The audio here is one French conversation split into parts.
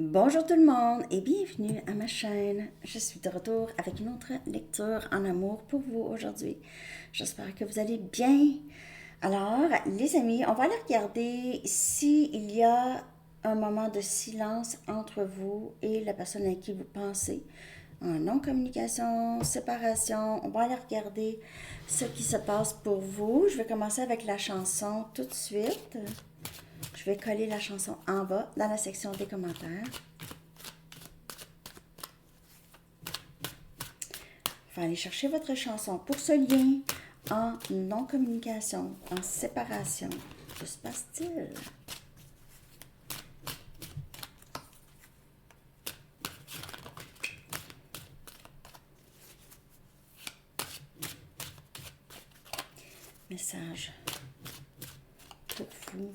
Bonjour tout le monde et bienvenue à ma chaîne. Je suis de retour avec une autre lecture en amour pour vous aujourd'hui. J'espère que vous allez bien. Alors, les amis, on va aller regarder s'il y a un moment de silence entre vous et la personne à qui vous pensez. En non-communication, séparation, on va aller regarder ce qui se passe pour vous. Je vais commencer avec la chanson tout de suite. Je vais coller la chanson en bas dans la section des commentaires. Il faut aller chercher votre chanson pour ce lien en non-communication, en séparation. Que se passe-t-il? Message pour vous.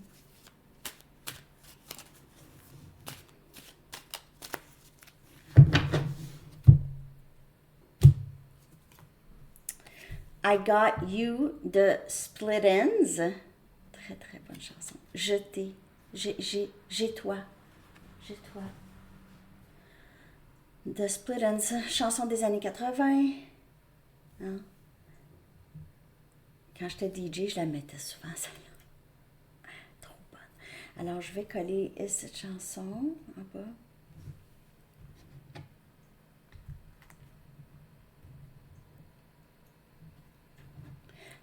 I Got You de Split Enz. Très, très bonne chanson. Je t'ai. J'ai toi. J'ai toi. De Split Enz. Chanson des années 80. Hein? Quand j'étais DJ, je la mettais souvent, celle-là. Trop bonne. Alors, je vais coller cette chanson en bas.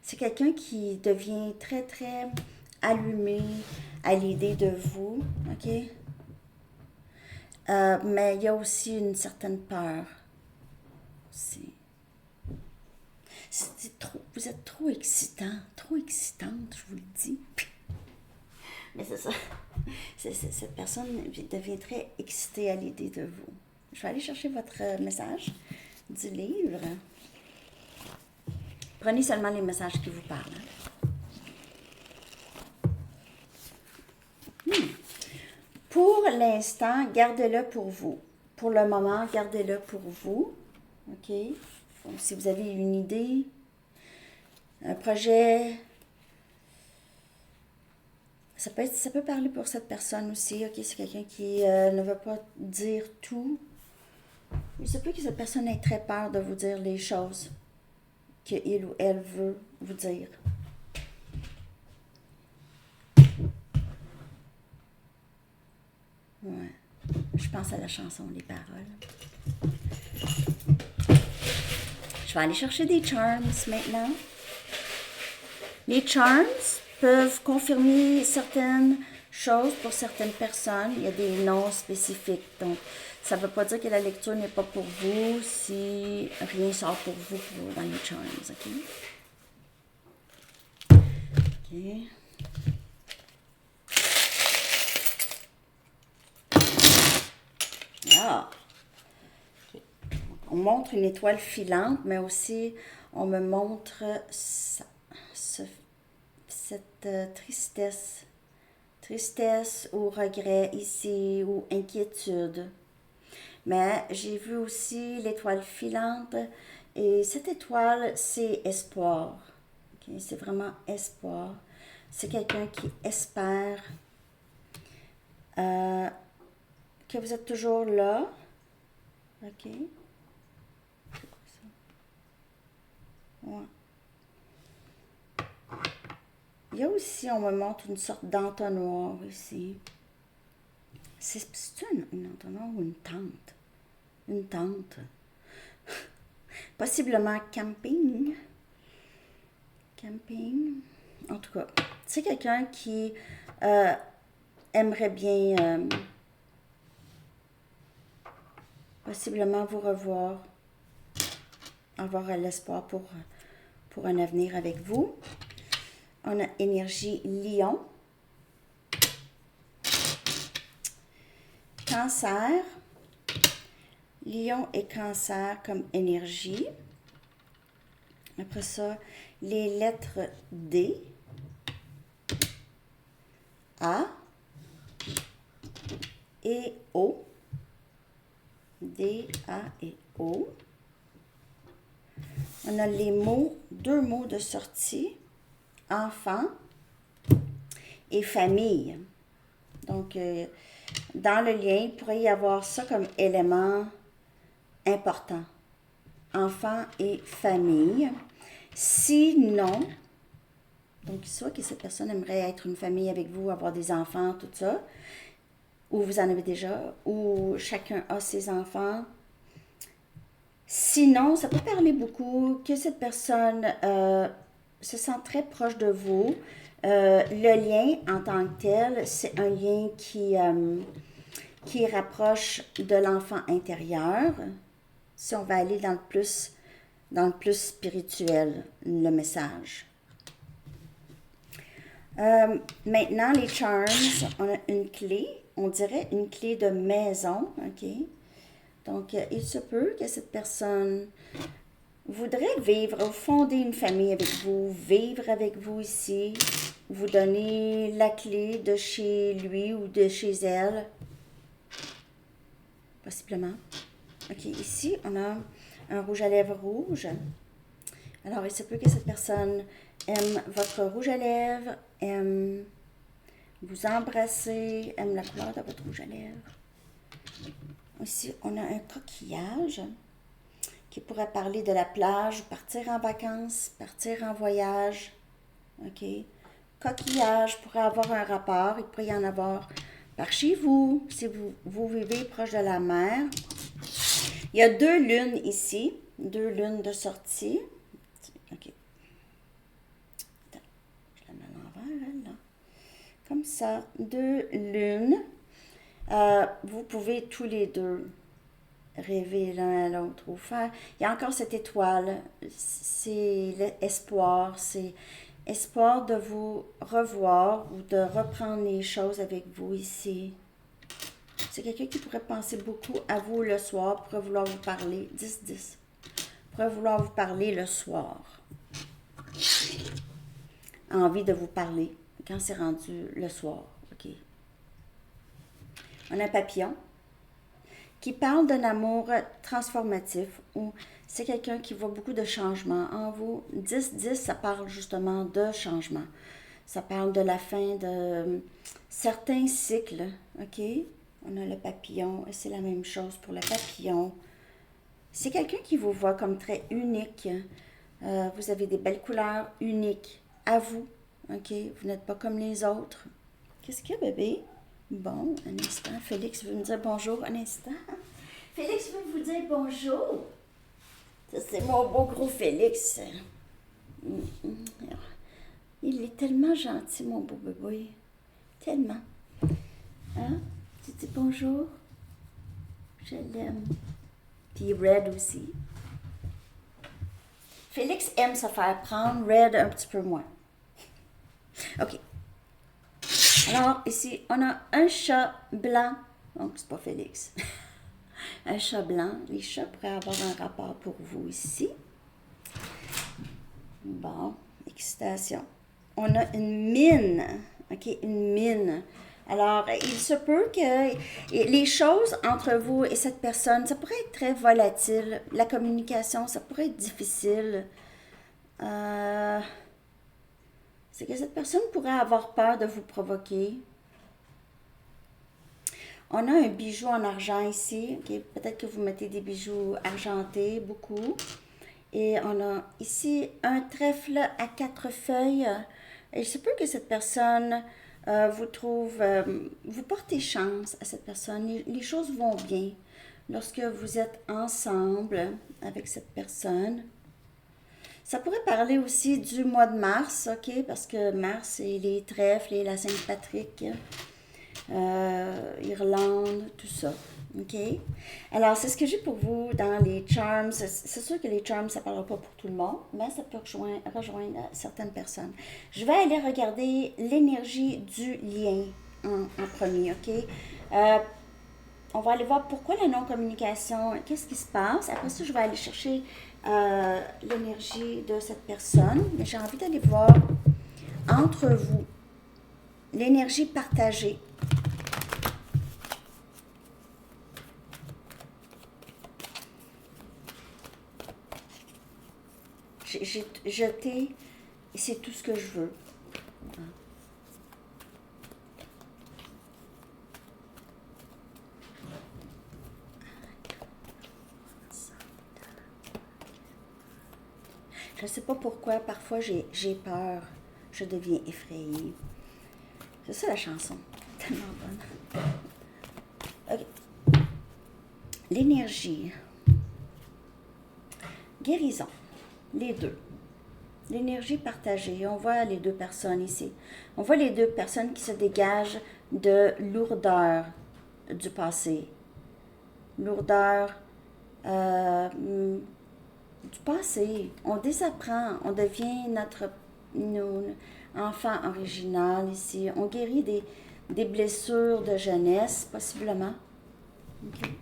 C'est quelqu'un qui devient très, très allumé à l'idée de vous, OK? Mais il y a aussi une certaine peur. Vous êtes trop excitant, trop excitante, je vous le dis. Mais c'est ça. Cette personne devient très excitée à l'idée de vous. Je vais aller chercher votre message du livre. Prenez seulement les messages qui vous parlent. Pour l'instant, gardez-le pour vous. Pour le moment, gardez-le pour vous. OK? Donc, si vous avez une idée, un projet, ça peut parler pour cette personne aussi. OK? C'est quelqu'un qui ne veut pas dire tout. Il se peut que cette personne ait très peur de vous dire les choses qu'il ou elle veut vous dire. Ouais. Je pense à la chanson, les paroles. Je vais aller chercher des charms maintenant. Les charms peuvent confirmer certaines choses pour certaines personnes. Il y a des noms spécifiques. Donc, ça ne veut pas dire que la lecture n'est pas pour vous si rien sort pour vous dans les charms. OK? OK. Ah! Okay. On montre une étoile filante, mais aussi on me montre cette tristesse ou regret ici, ou inquiétude. Mais j'ai vu aussi l'étoile filante, et cette étoile, c'est espoir. Okay? C'est vraiment espoir. C'est quelqu'un qui espère que vous êtes toujours là. OK? C'est quoi ça? Ouais. Il y a aussi, on me montre une sorte d'entonnoir ici. C'est-tu un entonnoir ou une tente? Une tente. Possiblement camping. Camping. En tout cas, c'est quelqu'un qui aimerait bien possiblement vous revoir, avoir l'espoir pour un avenir avec vous. On a énergie Lion. Cancer. Lion et Cancer comme énergie. Après ça, les lettres D, A et O. D, A et O. On a les mots, 2 mots de sortie. Enfant et famille. Donc, dans le lien, il pourrait y avoir ça comme élément important. Enfants et famille. Sinon, donc soit que cette personne aimerait être une famille avec vous, avoir des enfants, tout ça, ou vous en avez déjà, ou chacun a ses enfants. Sinon, ça peut parler beaucoup que cette personne se sent très proche de vous. Le lien en tant que tel, c'est un lien qui rapproche de l'enfant intérieur. Si on va aller dans le plus spirituel, le message. Maintenant, les charms, on a une clé, on dirait une clé de maison, ok? Donc, il se peut que cette personne voudrait vivre, fonder une famille avec vous, vivre avec vous ici, vous donner la clé de chez lui ou de chez elle, possiblement. Ok, ici, on a un rouge à lèvres rouge. Alors, il se peut que cette personne aime votre rouge à lèvres, aime vous embrasser, aime la couleur de votre rouge à lèvres. Ici, on a un coquillage qui pourrait parler de la plage, partir en vacances, partir en voyage. OK? Coquillage pourrait avoir un rapport. Il pourrait y en avoir par chez vous, si vous vivez proche de la mer. Il y a 2 lunes ici, 2 lunes de sortie. OK. Attends, je la mets à l'envers, elle, là. Comme ça, 2 lunes. Vous pouvez tous les deux rêver l'un à l'autre ou faire. Il y a encore cette étoile, c'est l'espoir, c'est espoir de vous revoir ou de reprendre les choses avec vous ici. C'est quelqu'un qui pourrait penser beaucoup à vous le soir, pourrait vouloir vous parler, 10-10, pourrait vouloir vous parler le soir. Envie de vous parler quand c'est rendu le soir, ok. On a un papillon qui parle d'un amour transformatif ou c'est quelqu'un qui voit beaucoup de changements en vous. 10-10, ça parle justement de changement. Ça parle de la fin de certains cycles, ok? On a le papillon et c'est la même chose pour le papillon. C'est quelqu'un qui vous voit comme très unique. Vous avez des belles couleurs uniques à vous, ok? Vous n'êtes pas comme les autres. Qu'est-ce qu'il y a, bébé? Bon, un instant. Félix veut me dire bonjour. Un instant. Félix veut vous dire bonjour. Ça, c'est mon beau gros Félix. Il est tellement gentil, mon beau bébé. Tellement. Hein? Tu dis bonjour? Je l'aime. Puis Red aussi. Félix aime se faire prendre. Red un petit peu moins. OK. Alors, ici, on a un chat blanc. Donc, c'est pas Félix. Un chat blanc. Les chats pourraient avoir un rapport pour vous ici. Bon, excitation. On a une mine. OK, une mine. Alors, il se peut que les choses entre vous et cette personne, ça pourrait être très volatile. La communication, ça pourrait être difficile. C'est que cette personne pourrait avoir peur de vous provoquer. On a un bijou en argent ici. Okay? Peut-être que vous mettez des bijoux argentés, beaucoup. Et on a ici un trèfle à 4 feuilles. Et il se peut que cette personne vous trouve... vous portez chance à cette personne. Les choses vont bien lorsque vous êtes ensemble avec cette personne. Ça pourrait parler aussi du mois de mars, ok? Parce que mars, c'est les trèfles et la Saint-Patrick, Irlande, tout ça, ok? Alors, c'est ce que j'ai pour vous dans les charms. C'est sûr que les charms, ça ne parlera pas pour tout le monde, mais ça peut rejoindre certaines personnes. Je vais aller regarder l'énergie du lien en premier, ok? On va aller voir pourquoi la non-communication, qu'est-ce qui se passe. Après ça, je vais aller chercher l'énergie de cette personne. Mais j'ai envie d'aller voir entre vous l'énergie partagée. J'ai jeté et c'est tout ce que je veux. Je ne sais pas pourquoi, parfois j'ai peur, je deviens effrayée. C'est ça la chanson, tellement bonne. Ok. L'énergie, guérison, les deux. L'énergie partagée, on voit les deux personnes ici. On voit les deux personnes qui se dégagent de lourdeur du passé. Lourdeur du passé. On désapprend, on devient notre enfant original ici. On guérit des blessures de jeunesse, possiblement. Okay.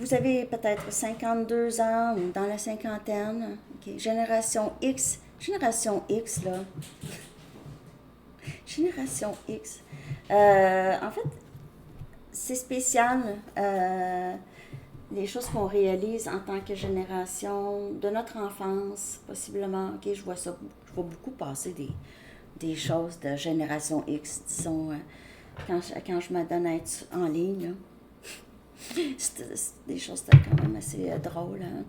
Vous avez peut-être 52 ans ou dans la cinquantaine. Okay. Génération X, là. Génération X. En fait, c'est spécial, les choses qu'on réalise en tant que génération de notre enfance, possiblement. Ok, je vois beaucoup passer des choses de génération X, disons, quand je m'adonne à être en ligne, là. C'était des choses quand même assez drôles. Hein,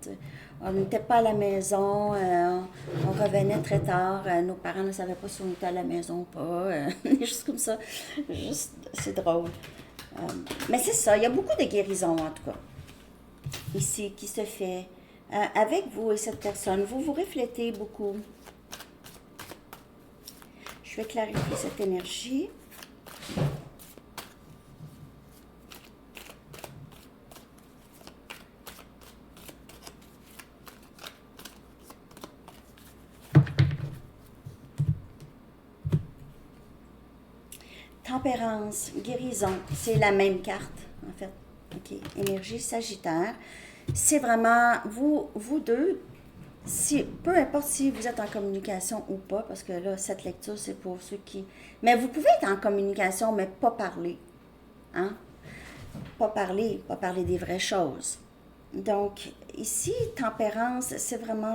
on n'était pas à la maison, on revenait très tard, nos parents ne savaient pas si on était à la maison ou pas, des choses comme ça. Juste, c'est drôle. Mais c'est ça, il y a beaucoup de guérison en tout cas, ici, qui se fait avec vous et cette personne. Vous vous reflétez beaucoup. Je vais clarifier cette énergie. Tempérance, guérison, c'est la même carte, en fait. OK, énergie Sagittaire. C'est vraiment, vous deux, peu importe si vous êtes en communication ou pas, parce que là, cette lecture, c'est pour ceux qui... Mais vous pouvez être en communication, mais pas parler. Hein? Pas parler des vraies choses. Donc, ici, tempérance, c'est vraiment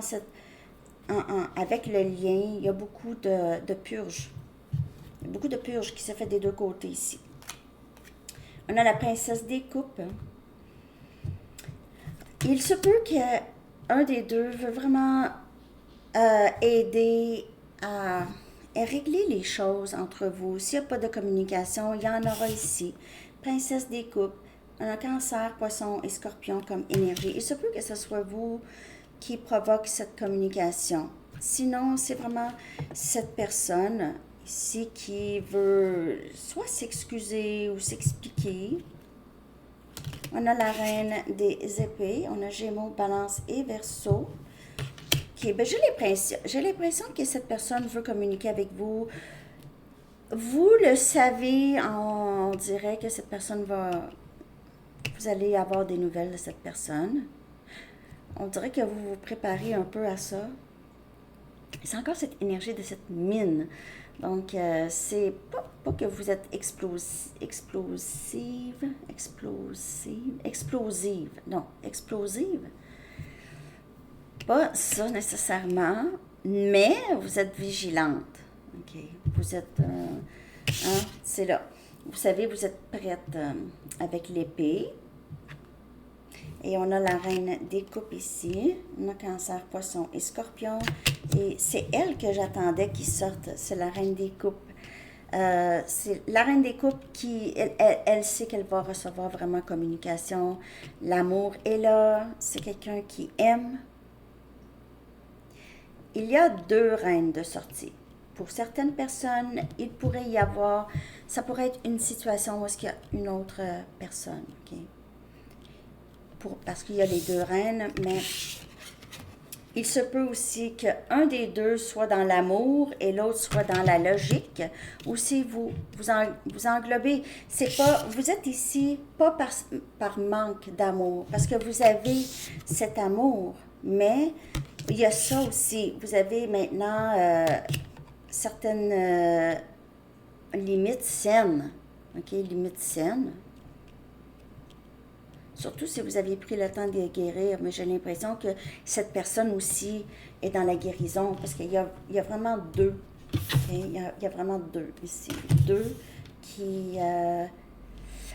avec le lien, il y a beaucoup de purges. Il y a beaucoup de purges qui se fait des deux côtés ici. On a la princesse des coupes. Il se peut qu'un des deux veut vraiment aider à régler les choses entre vous. S'il n'y a pas de communication, il y en aura ici. Princesse des coupes. On a Cancer, Poisson et Scorpion comme énergie. Il se peut que ce soit vous qui provoque cette communication. Sinon, c'est vraiment cette personne ici qui veut soit s'excuser ou s'expliquer. On a la reine des épées, on a Gémeaux, Balance et Verseau. Okay, ben j'ai l'impression que cette personne veut communiquer avec vous. Vous le savez, on dirait que cette personne vous allez avoir des nouvelles de cette personne. On dirait que vous vous préparez un peu à ça. C'est encore cette énergie de cette mine. Donc, c'est pas que vous êtes explosive. Pas ça nécessairement, mais vous êtes vigilante. OK. Vous êtes, c'est là. Vous savez, vous êtes prête avec l'épée. Et on a la reine des coupes ici. On a Cancer, Poisson et Scorpion. Et c'est elle que j'attendais qu'il sorte. C'est la reine des coupes. C'est la reine des coupes qui, elle sait qu'elle va recevoir vraiment communication. L'amour est là. C'est quelqu'un qui aime. Il y a deux reines de sortie. Pour certaines personnes, il pourrait y avoir, ça pourrait être une situation où est-ce qu'il y a une autre personne. OK? Parce qu'il y a les deux reines, mais il se peut aussi qu'un des deux soit dans l'amour et l'autre soit dans la logique, ou si vous englobez, c'est pas, vous êtes ici pas par manque d'amour, parce que vous avez cet amour, mais il y a ça aussi, vous avez maintenant certaines limites saines, ok, limites saines. Surtout si vous aviez pris le temps de guérir, mais j'ai l'impression que cette personne aussi est dans la guérison, parce qu'il y a vraiment deux. Okay? Il y a vraiment deux ici. Deux qui...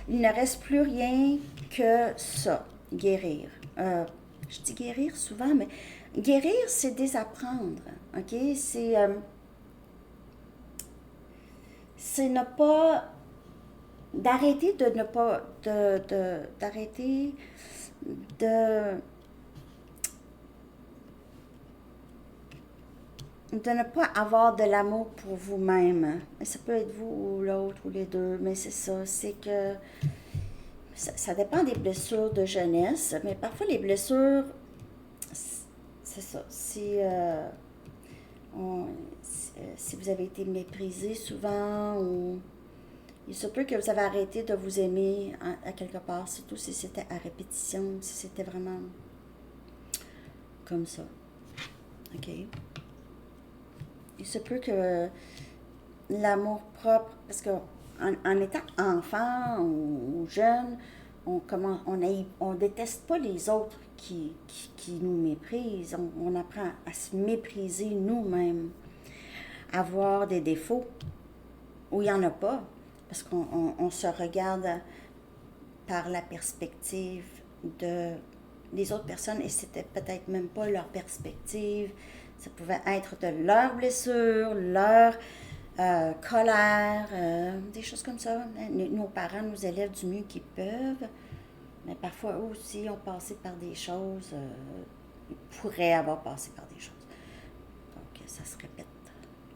il ne reste plus rien que ça, guérir. Je dis guérir souvent, mais Guérir, c'est désapprendre, ok? C'est ne pas d'arrêter de ne pas d'arrêter de de ne pas avoir de l'amour pour vous-même. Ça peut être vous ou l'autre ou les deux, mais c'est ça, c'est que ça dépend des blessures de jeunesse, mais parfois les blessures, c'est ça, si vous avez été méprisé souvent ou il se peut que vous avez arrêté de vous aimer à quelque part, surtout si c'était à répétition, si c'était vraiment comme ça. OK? Il se peut que l'amour propre, parce que en étant enfant ou jeune, on déteste pas les autres qui nous méprisent. On apprend à se mépriser nous-mêmes, à voir des défauts où il n'y en a pas, parce qu'on se regarde par la perspective de les autres personnes et c'était peut-être même pas leur perspective. Ça pouvait être de leurs blessures, leur colère, des choses comme ça. Nos parents nous élèvent du mieux qu'ils peuvent, mais parfois eux aussi ont passé par des choses, ils pourraient avoir passé par des choses. Donc ça se répète.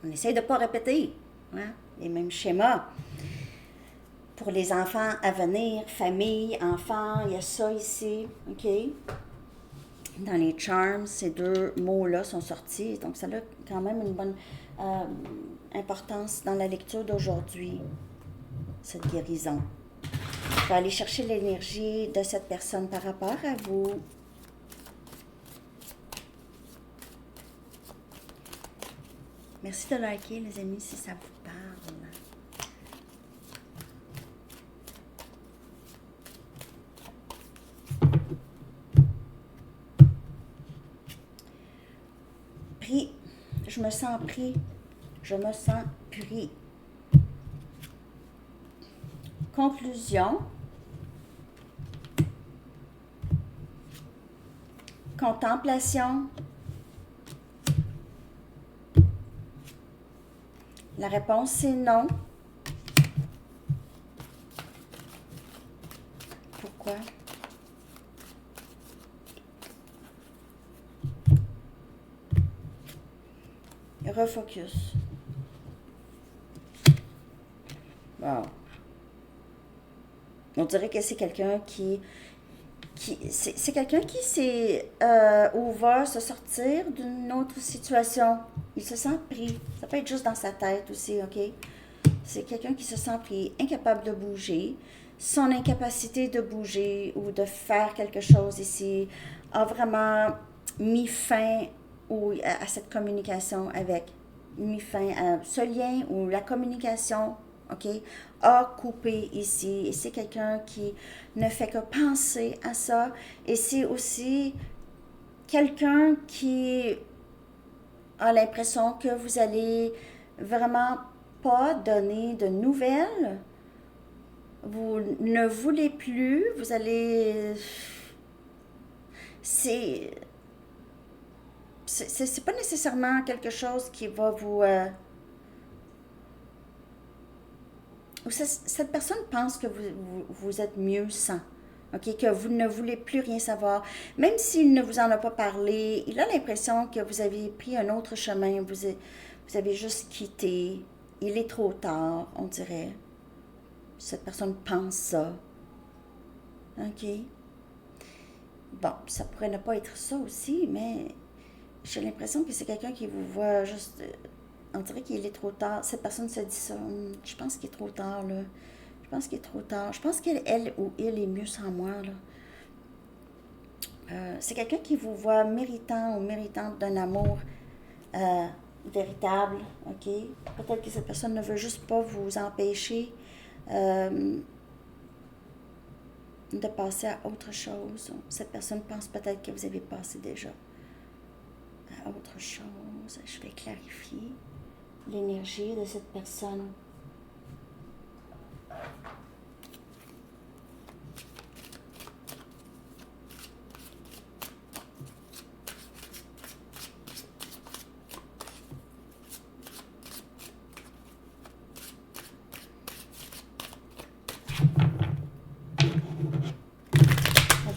On essaye de ne pas répéter hein, les mêmes schémas. Pour les enfants à venir, famille, enfants, il y a ça ici, OK? Dans les charms, ces deux mots-là sont sortis, donc ça a quand même une bonne importance dans la lecture d'aujourd'hui, cette guérison. Je vais aller chercher l'énergie de cette personne par rapport à vous. Merci de liker, les amis, si ça vous parle. Pris. Je me sens pris. Je me sens pris. Conclusion. Contemplation. La réponse, c'est non. Pourquoi? Refocus. Wow. On dirait que c'est quelqu'un c'est quelqu'un qui sait où va se sortir d'une autre situation. Il se sent pris. Ça peut être juste dans sa tête aussi, OK? C'est quelqu'un qui se sent pris, incapable de bouger. Son incapacité de bouger ou de faire quelque chose ici a vraiment mis fin à cette communication mis fin à ce lien ou la communication, OK, a coupé ici. Et c'est quelqu'un qui ne fait que penser à ça. Et c'est aussi quelqu'un qui a l'impression que vous allez vraiment pas donner de nouvelles. Vous ne voulez plus, vous allez... C'est pas nécessairement quelque chose qui va vous... cette personne pense que vous êtes mieux sans. OK, que vous ne voulez plus rien savoir. Même s'il ne vous en a pas parlé, il a l'impression que vous avez pris un autre chemin, vous avez juste quitté. Il est trop tard, on dirait. Cette personne pense ça. OK. Bon, ça pourrait ne pas être ça aussi, mais j'ai l'impression que c'est quelqu'un qui vous voit juste... On dirait qu'il est trop tard. Cette personne se dit ça. Je pense qu'il est trop tard, là. Je pense qu'il est trop tard. Je pense qu'elle ou il est mieux sans moi, là. C'est quelqu'un qui vous voit méritant ou méritante d'un amour véritable, OK? Peut-être que cette personne ne veut juste pas vous empêcher de passer à autre chose. Cette personne pense peut-être que vous avez passé déjà à autre chose. Je vais clarifier l'énergie de cette personne.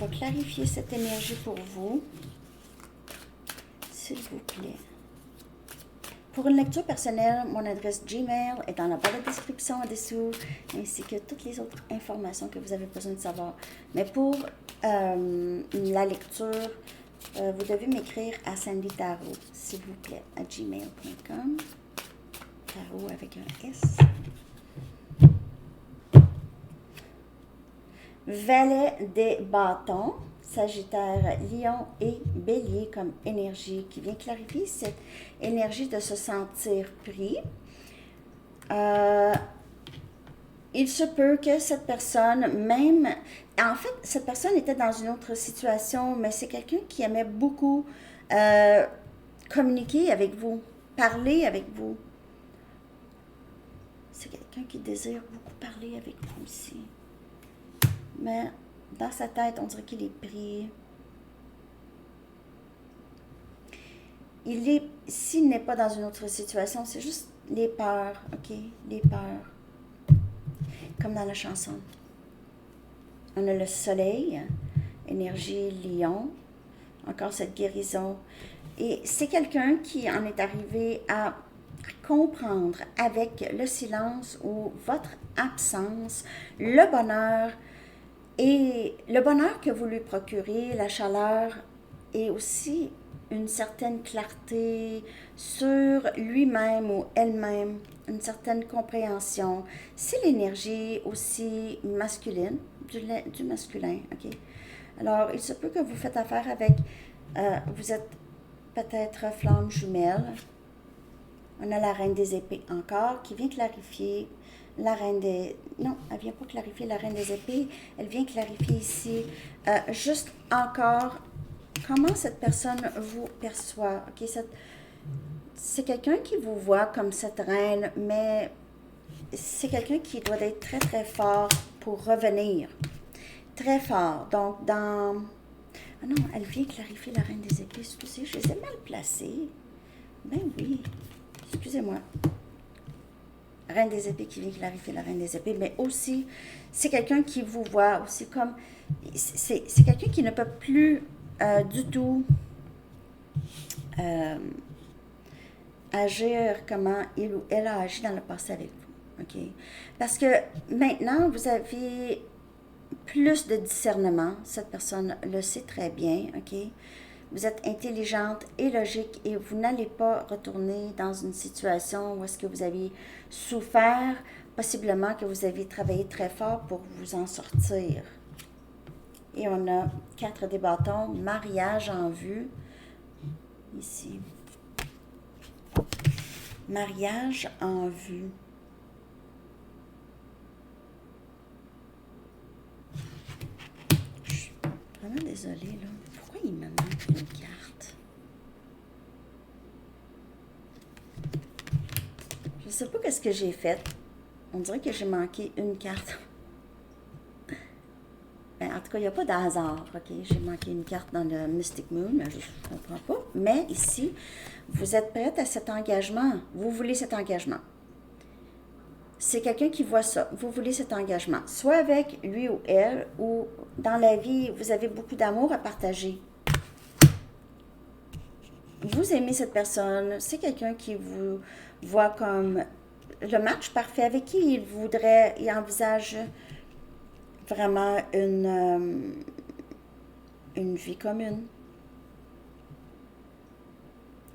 va clarifier cette énergie pour vous, s'il vous plaît. Pour une lecture personnelle, mon adresse Gmail est dans la barre de description en dessous, ainsi que toutes les autres informations que vous avez besoin de savoir. Mais pour la lecture, vous devez m'écrire à Sandy Tarot, s'il vous plaît, à gmail.com. Tarot avec un S. Valet des bâtons, Sagittaire, Lion et Bélier comme énergie qui vient clarifier cette énergie de se sentir pris. Il se peut que cette personne, même, en fait, cette personne était dans une autre situation, mais c'est quelqu'un qui aimait beaucoup communiquer avec vous, parler avec vous. C'est quelqu'un qui désire beaucoup parler avec vous aussi. Mais dans sa tête, on dirait qu'il est pris. S'il n'est pas dans une autre situation, c'est juste les peurs, ok? Les peurs. Comme dans la chanson. On a le soleil, énergie lion, encore cette guérison. Et c'est quelqu'un qui en est arrivé à comprendre avec le silence ou votre absence, le bonheur, et le bonheur que vous lui procurez, la chaleur et aussi une certaine clarté sur lui-même ou elle-même, une certaine compréhension. C'est l'énergie aussi masculine, du masculin, ok? Alors, il se peut que vous faites affaire avec, vous êtes peut-être flamme jumelle. On a la reine des épées encore qui vient clarifier la reine des... Non, elle ne vient pas clarifier la reine des épées. Elle vient clarifier ici juste encore comment cette personne vous perçoit. Okay? C'est quelqu'un qui vous voit comme cette reine, mais c'est quelqu'un qui doit être très, très fort pour revenir. Très fort. Donc, dans... Ah non, elle vient clarifier la reine des épées. Excusez, je les ai mal placées. Ben oui. Excusez-moi. Reine des épées qui vient clarifier la reine des épées, mais aussi, c'est quelqu'un qui vous voit aussi comme... C'est quelqu'un qui ne peut plus du tout agir comment il ou elle a agi dans le passé avec vous. OK? Parce que maintenant, vous avez plus de discernement. Cette personne le sait très bien. OK? Vous êtes intelligente et logique et vous n'allez pas retourner dans une situation où est-ce que vous avez souffert, possiblement que vous avez travaillé très fort pour vous en sortir. Et on a 4 des bâtons, mariage en vue, ici. Mariage en vue. Je suis vraiment désolée, là. Pourquoi il me manque une carte? Je ne sais pas qu'est-ce que j'ai fait. On dirait que j'ai manqué une carte. Ben, en tout cas, il n'y a pas de hasard, ok? J'ai manqué une carte dans le Mystic Moon, je ne comprends pas. Mais ici, vous êtes prête à cet engagement. Vous voulez cet engagement. C'est quelqu'un qui voit ça. Vous voulez cet engagement. Soit avec lui ou elle, ou dans la vie, vous avez beaucoup d'amour à partager. Vous aimez cette personne. C'est quelqu'un qui vous voit comme le match parfait avec qui il envisage vraiment une vie commune.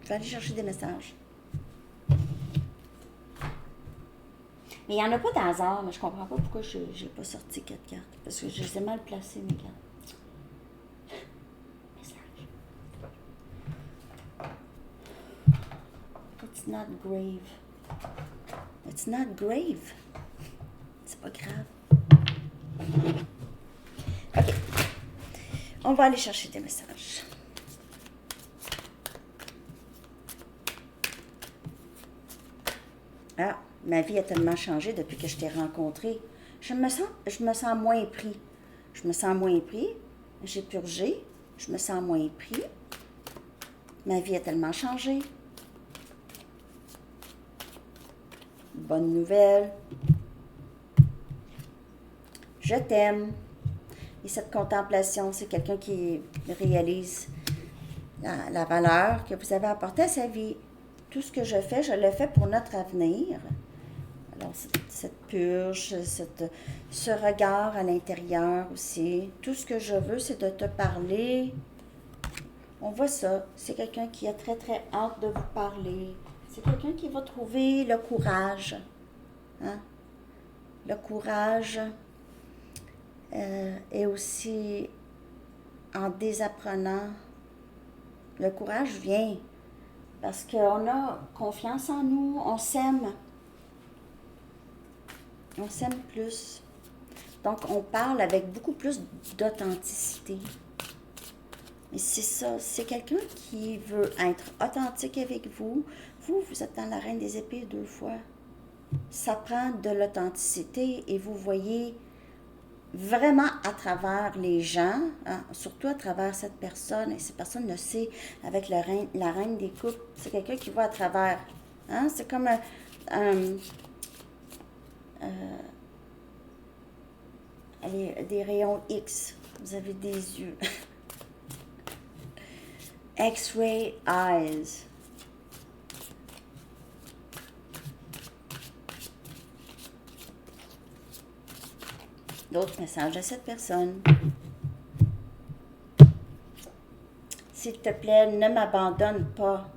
Je vais aller chercher des messages. Mais il n'y en a pas de hasard, mais je comprends pas pourquoi je n'ai pas sorti 4 cartes. Parce que je les ai mal placées, mes cartes. Message. It's not grave. It's not grave. C'est pas grave. OK. On va aller chercher des messages. Ah, ma vie a tellement changé depuis que je t'ai rencontré. Je me sens moins pris. Je me sens moins pris. J'ai purgé. Je me sens moins pris. Ma vie a tellement changé. Bonne nouvelle. Je t'aime. Et cette contemplation, c'est quelqu'un qui réalise la valeur que vous avez apportée à sa vie. Tout ce que je fais, je le fais pour notre avenir. Alors, cette purge, ce regard à l'intérieur aussi. Tout ce que je veux, c'est de te parler. On voit ça. C'est quelqu'un qui a très, très hâte de vous parler. C'est quelqu'un qui va trouver le courage. Hein? Le courage est aussi en désapprenant. Le courage vient parce qu'on a confiance en nous, on s'aime. On s'aime plus. Donc, on parle avec beaucoup plus d'authenticité. Et c'est ça, c'est quelqu'un qui veut être authentique avec vous. Vous êtes dans la reine des épées 2 fois. Ça prend de l'authenticité et vous voyez vraiment à travers les gens, hein, surtout à travers cette personne, et cette personne le sait avec la reine des coupes, c'est quelqu'un qui va à travers. Hein, c'est comme des rayons X, vous avez des yeux. X-ray eyes. D'autres messages à cette personne. S'il te plaît, ne m'abandonne pas.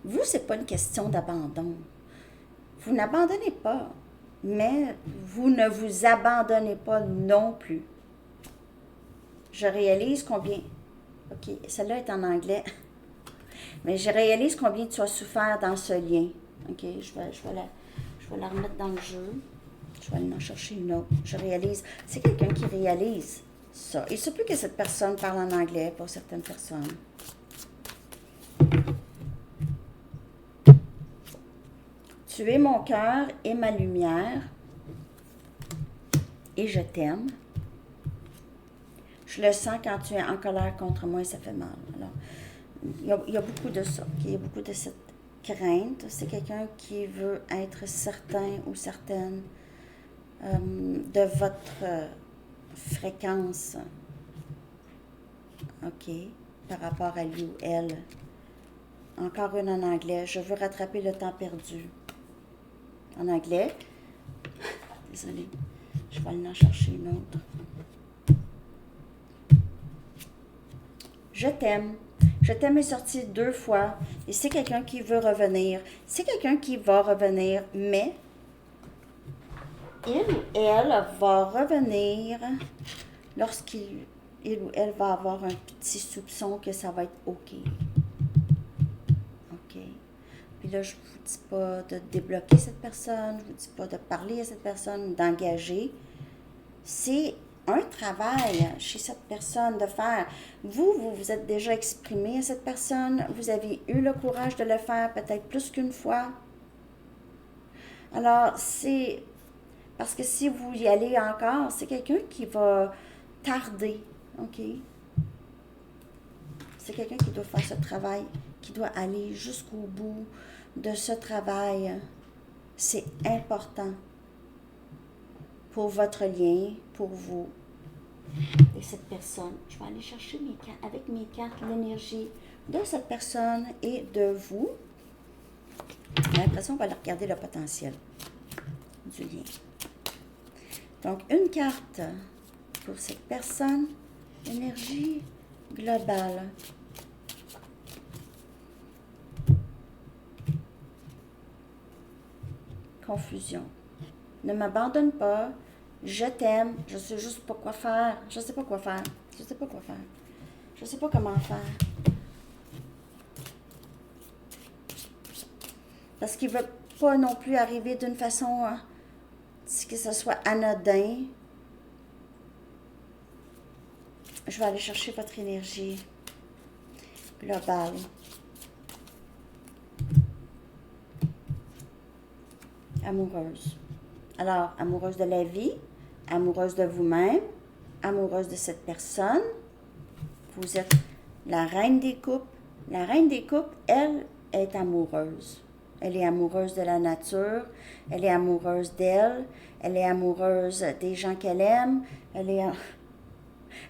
Vous, c'est pas une question d'abandon. Vous n'abandonnez pas, mais vous ne vous abandonnez pas non plus. Je réalise combien... OK, celle-là est en anglais. Mais je réalise combien tu as souffert dans ce lien. OK, je vais la remettre dans le jeu. Je vais aller en chercher une autre. Je réalise. C'est quelqu'un qui réalise ça. Il se peut que cette personne parle en anglais pour certaines personnes. Tu es mon cœur et ma lumière et je t'aime. Je le sens quand tu es en colère contre moi et ça fait mal. Alors, il y a beaucoup de ça. Il y a beaucoup de cette crainte. C'est quelqu'un qui veut être certain ou certaine de votre fréquence. OK. Par rapport à lui ou elle. Encore une en anglais. Je veux rattraper le temps perdu. En anglais. Désolée. Je vais aller en chercher une autre. Je t'aime. Je t'aime est sorti 2 fois. Et c'est quelqu'un qui veut revenir. C'est quelqu'un qui va revenir, mais il ou elle va revenir lorsqu'il ou elle va avoir un petit soupçon que ça va être OK. OK. Puis là, je ne vous dis pas de débloquer cette personne, je ne vous dis pas de parler à cette personne ou d'engager. C'est un travail chez cette personne de faire. Vous vous êtes déjà exprimé à cette personne, vous avez eu le courage de le faire peut-être plus qu'une fois. Alors, c'est... Parce que si vous y allez encore, c'est quelqu'un qui va tarder, OK? C'est quelqu'un qui doit faire ce travail, qui doit aller jusqu'au bout de ce travail. C'est important pour votre lien, pour vous et cette personne. Je vais aller chercher avec mes cartes l'énergie de cette personne et de vous. J'ai l'impression qu'on va regarder le potentiel du lien. Donc, une carte pour cette personne, énergie globale. Confusion. Ne m'abandonne pas. Je t'aime. Je sais juste pas quoi faire. Je sais pas quoi faire. Je sais pas quoi faire. Je sais pas comment faire. Parce qu'il veut pas non plus arriver d'une façon que ce soit anodin. Je vais aller chercher votre énergie globale. Amoureuse. Alors, amoureuse de la vie, amoureuse de vous-même, amoureuse de cette personne. Vous êtes la reine des coupes. La reine des coupes, elle, est amoureuse. Elle est amoureuse de la nature. Elle est amoureuse d'elle. Elle est amoureuse des gens qu'elle aime. Elle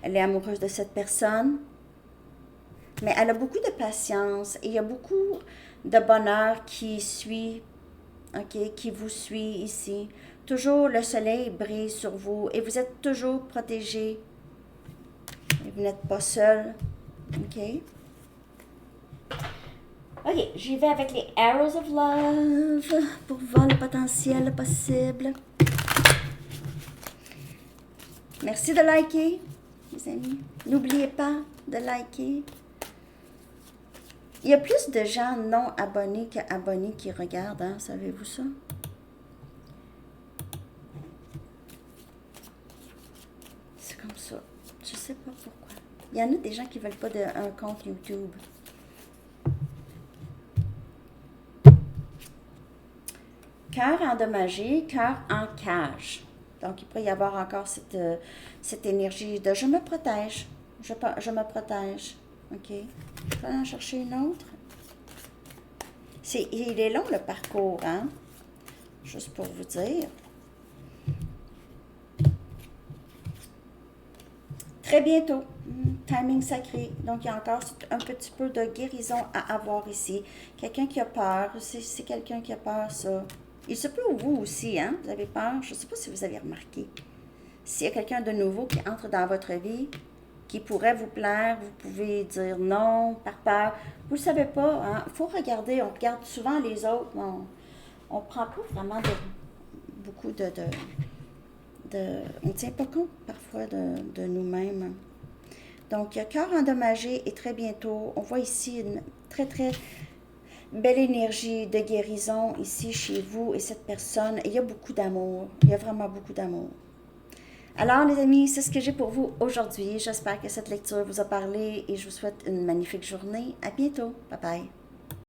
est amoureuse de cette personne. Mais elle a beaucoup de patience et il y a beaucoup de bonheur qui suit, ok, qui vous suit ici. Toujours le soleil brille sur vous et vous êtes toujours protégé. Et vous n'êtes pas seul, ok? Ok, j'y vais avec les Arrows of Love pour voir le potentiel possible. Merci de liker, les amis. N'oubliez pas de liker. Il y a plus de gens non abonnés qu'abonnés qui regardent, hein? Savez-vous ça? C'est comme ça. Je sais pas pourquoi. Il y en a des gens qui veulent pas d'un compte YouTube. Cœur endommagé, cœur en cage. Donc, il pourrait y avoir encore cette énergie de je me protège. Je me protège. OK. Je vais en chercher une autre. Il est long le parcours, hein? Juste pour vous dire. Très bientôt. Timing sacré. Donc, il y a encore un petit peu de guérison à avoir ici. Quelqu'un qui a peur. C'est quelqu'un qui a peur, ça. Il se peut vous aussi, hein? Vous avez peur. Je ne sais pas si vous avez remarqué. S'il y a quelqu'un de nouveau qui entre dans votre vie, qui pourrait vous plaire, vous pouvez dire non, par peur. Vous ne le savez pas, hein? Il faut regarder. On regarde souvent les autres, mais on ne prend pas vraiment beaucoup on ne tient pas compte parfois de nous-mêmes. Donc, cœur endommagé et très bientôt, on voit ici une très, très belle énergie de guérison ici chez vous et cette personne. Et il y a beaucoup d'amour. Il y a vraiment beaucoup d'amour. Alors, les amis, c'est ce que j'ai pour vous aujourd'hui. J'espère que cette lecture vous a parlé et je vous souhaite une magnifique journée. À bientôt. Bye bye.